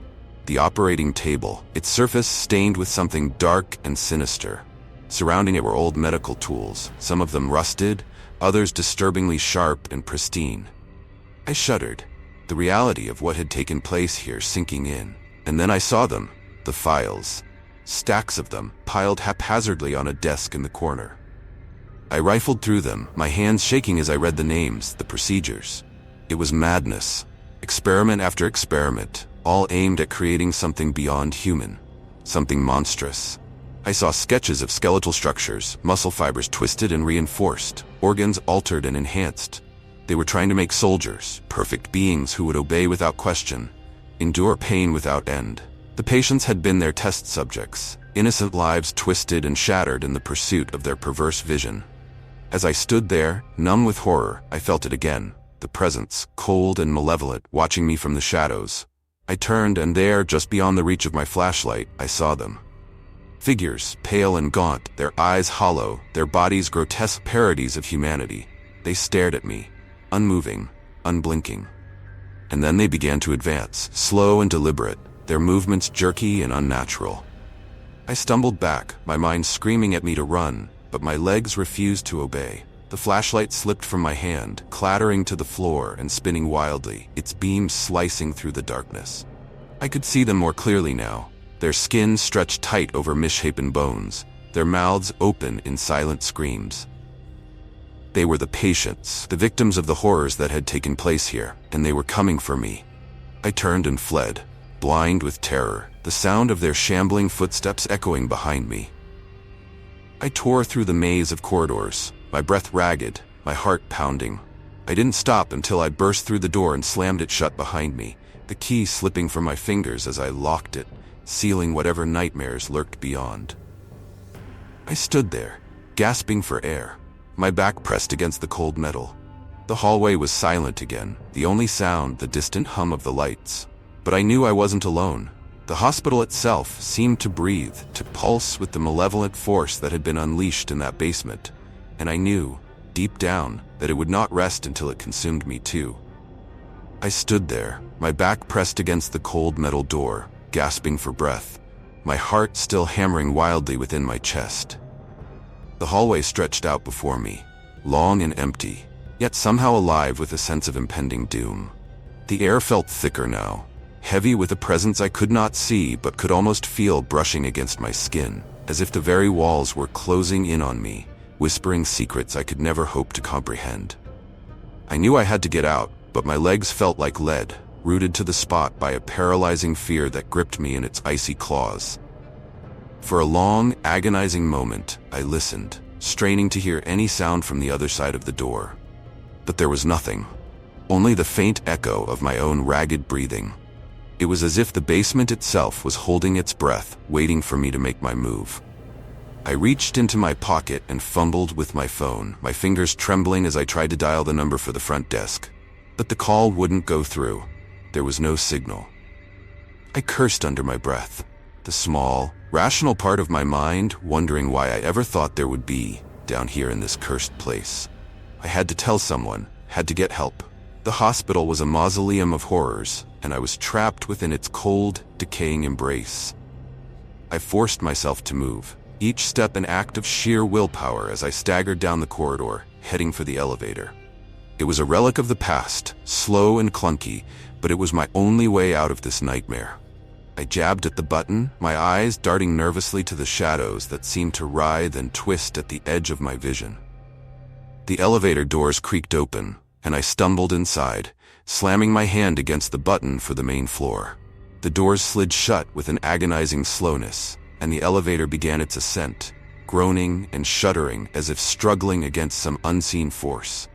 The operating table, its surface stained with something dark and sinister. Surrounding it were old medical tools, some of them rusted, others disturbingly sharp and pristine. I shuddered, the reality of what had taken place here sinking in. And then I saw them, the files. Stacks of them, piled haphazardly on a desk in the corner. I rifled through them, my hands shaking as I read the names, the procedures. It was madness. Experiment after experiment, all aimed at creating something beyond human, something monstrous. I saw sketches of skeletal structures, muscle fibers twisted and reinforced, organs altered and enhanced. They were trying to make soldiers, perfect beings who would obey without question, endure pain without end. The patients had been their test subjects, innocent lives twisted and shattered in the pursuit of their perverse vision. As I stood there, numb with horror, I felt it again. The presence, cold and malevolent, watching me from the shadows. I turned, and there, just beyond the reach of my flashlight, I saw them. Figures, pale and gaunt, their eyes hollow, their bodies grotesque parodies of humanity. They stared at me, unmoving, unblinking. And then they began to advance, slow and deliberate, their movements jerky and unnatural. I stumbled back, my mind screaming at me to run, but my legs refused to obey. The flashlight slipped from my hand, clattering to the floor and spinning wildly, its beams slicing through the darkness. I could see them more clearly now, their skin stretched tight over misshapen bones, their mouths open in silent screams. They were the patients, the victims of the horrors that had taken place here, and they were coming for me. I turned and fled, blind with terror, the sound of their shambling footsteps echoing behind me. I tore through the maze of corridors, my breath ragged, my heart pounding. I didn't stop until I burst through the door and slammed it shut behind me, the key slipping from my fingers as I locked it, sealing whatever nightmares lurked beyond. I stood there, gasping for air, my back pressed against the cold metal. The hallway was silent again, the only sound the distant hum of the lights. But I knew I wasn't alone. The hospital itself seemed to breathe, to pulse with the malevolent force that had been unleashed in that basement. And I knew, deep down, that it would not rest until it consumed me too. I stood there, my back pressed against the cold metal door, gasping for breath, my heart still hammering wildly within my chest. The hallway stretched out before me, long and empty, yet somehow alive with a sense of impending doom. The air felt thicker now, heavy with a presence I could not see but could almost feel brushing against my skin, as if the very walls were closing in on me, whispering secrets I could never hope to comprehend. I knew I had to get out, but my legs felt like lead, rooted to the spot by a paralyzing fear that gripped me in its icy claws. For a long, agonizing moment, I listened, straining to hear any sound from the other side of the door. But there was nothing, only the faint echo of my own ragged breathing. It was as if the basement itself was holding its breath, waiting for me to make my move. I reached into my pocket and fumbled with my phone, my fingers trembling as I tried to dial the number for the front desk. But the call wouldn't go through. There was no signal. I cursed under my breath, the small, rational part of my mind wondering why I ever thought there would be down here in this cursed place. I had to tell someone, had to get help. The hospital was a mausoleum of horrors, and I was trapped within its cold, decaying embrace. I forced myself to move, each step an act of sheer willpower as I staggered down the corridor, heading for the elevator. It was a relic of the past, slow and clunky, but it was my only way out of this nightmare. I jabbed at the button, my eyes darting nervously to the shadows that seemed to writhe and twist at the edge of my vision. The elevator doors creaked open, and I stumbled inside, slamming my hand against the button for the main floor. The doors slid shut with an agonizing slowness, and the elevator began its ascent, groaning and shuddering as if struggling against some unseen force.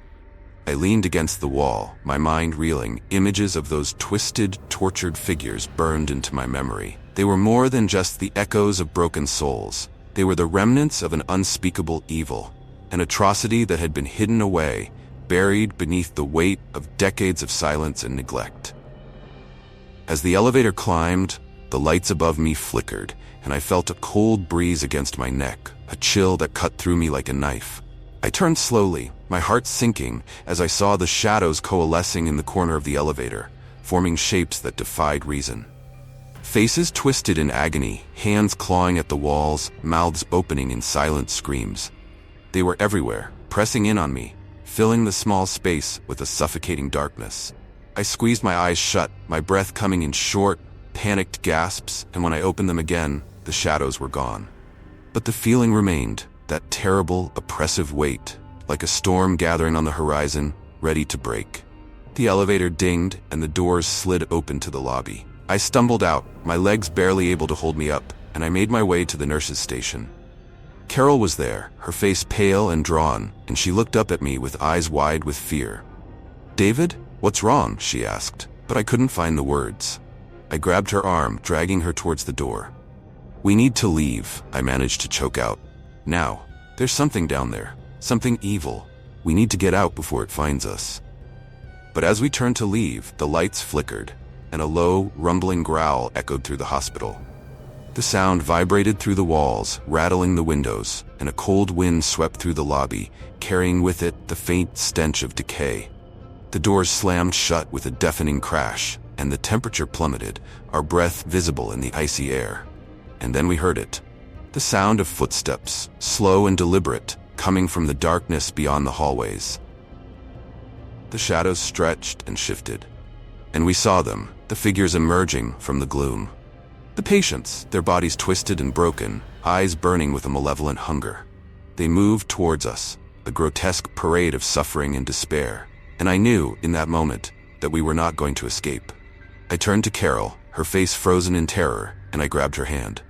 I leaned against the wall, my mind reeling. Images of those twisted, tortured figures burned into my memory. They were more than just the echoes of broken souls. They were the remnants of an unspeakable evil, an atrocity that had been hidden away, buried beneath the weight of decades of silence and neglect. As the elevator climbed, the lights above me flickered, and I felt a cold breeze against my neck, a chill that cut through me like a knife. I turned slowly, my heart sinking as I saw the shadows coalescing in the corner of the elevator, forming shapes that defied reason. Faces twisted in agony, hands clawing at the walls, mouths opening in silent screams. They were everywhere, pressing in on me, filling the small space with a suffocating darkness. I squeezed my eyes shut, my breath coming in short, panicked gasps, and when I opened them again, the shadows were gone. But the feeling remained, that terrible, oppressive weight, like a storm gathering on the horizon, ready to break. The elevator dinged, and the doors slid open to the lobby. I stumbled out, my legs barely able to hold me up, and I made my way to the nurse's station. Carol was there, her face pale and drawn, and she looked up at me with eyes wide with fear. "David, what's wrong?" she asked, but I couldn't find the words. I grabbed her arm, dragging her towards the door. "We need to leave," I managed to choke out. "Now. There's something down there. Something evil. We need to get out before it finds us." But as we turned to leave, the lights flickered, and a low, rumbling growl echoed through the hospital. The sound vibrated through the walls, rattling the windows, and a cold wind swept through the lobby, carrying with it the faint stench of decay. The doors slammed shut with a deafening crash, and the temperature plummeted, our breath visible in the icy air. And then we heard it. The sound of footsteps, slow and deliberate, coming from the darkness beyond the hallways. The shadows stretched and shifted, and we saw them, the figures emerging from the gloom. The patients, their bodies twisted and broken, eyes burning with a malevolent hunger. They moved towards us, a grotesque parade of suffering and despair, and I knew, in that moment, that we were not going to escape. I turned to Carol, her face frozen in terror, and I grabbed her hand.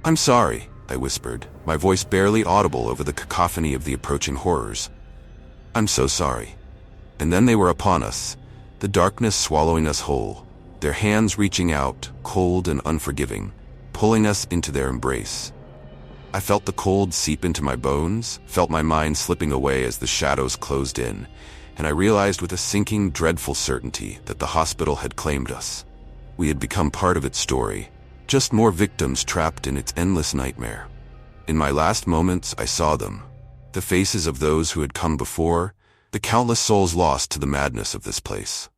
"I'm sorry," I whispered, my voice barely audible over the cacophony of the approaching horrors. "I'm so sorry." And then they were upon us, the darkness swallowing us whole, their hands reaching out, cold and unforgiving, pulling us into their embrace. I felt the cold seep into my bones, felt my mind slipping away as the shadows closed in, and I realized with a sinking, dreadful certainty that the hospital had claimed us. We had become part of its story, just more victims trapped in its endless nightmare. In my last moments, I saw them, the faces of those who had come before, the countless souls lost to the madness of this place.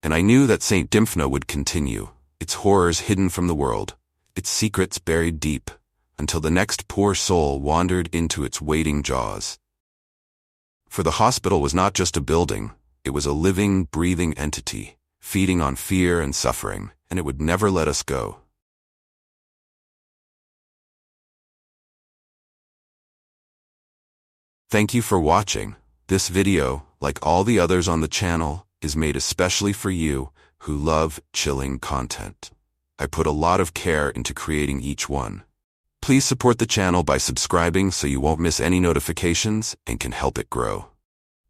And I knew that St. Dymphna would continue, its horrors hidden from the world, its secrets buried deep, until the next poor soul wandered into its waiting jaws. For the hospital was not just a building, it was a living, breathing entity, feeding on fear and suffering, and it would never let us go. Thank you for watching. This video, like all the others on the channel, is made especially for you who love chilling content. I put a lot of care into creating each one. Please support the channel by subscribing so you won't miss any notifications and can help it grow.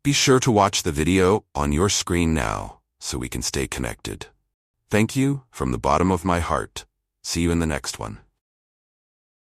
Be sure to watch the video on your screen now so we can stay connected. Thank you from the bottom of my heart. See you in the next one.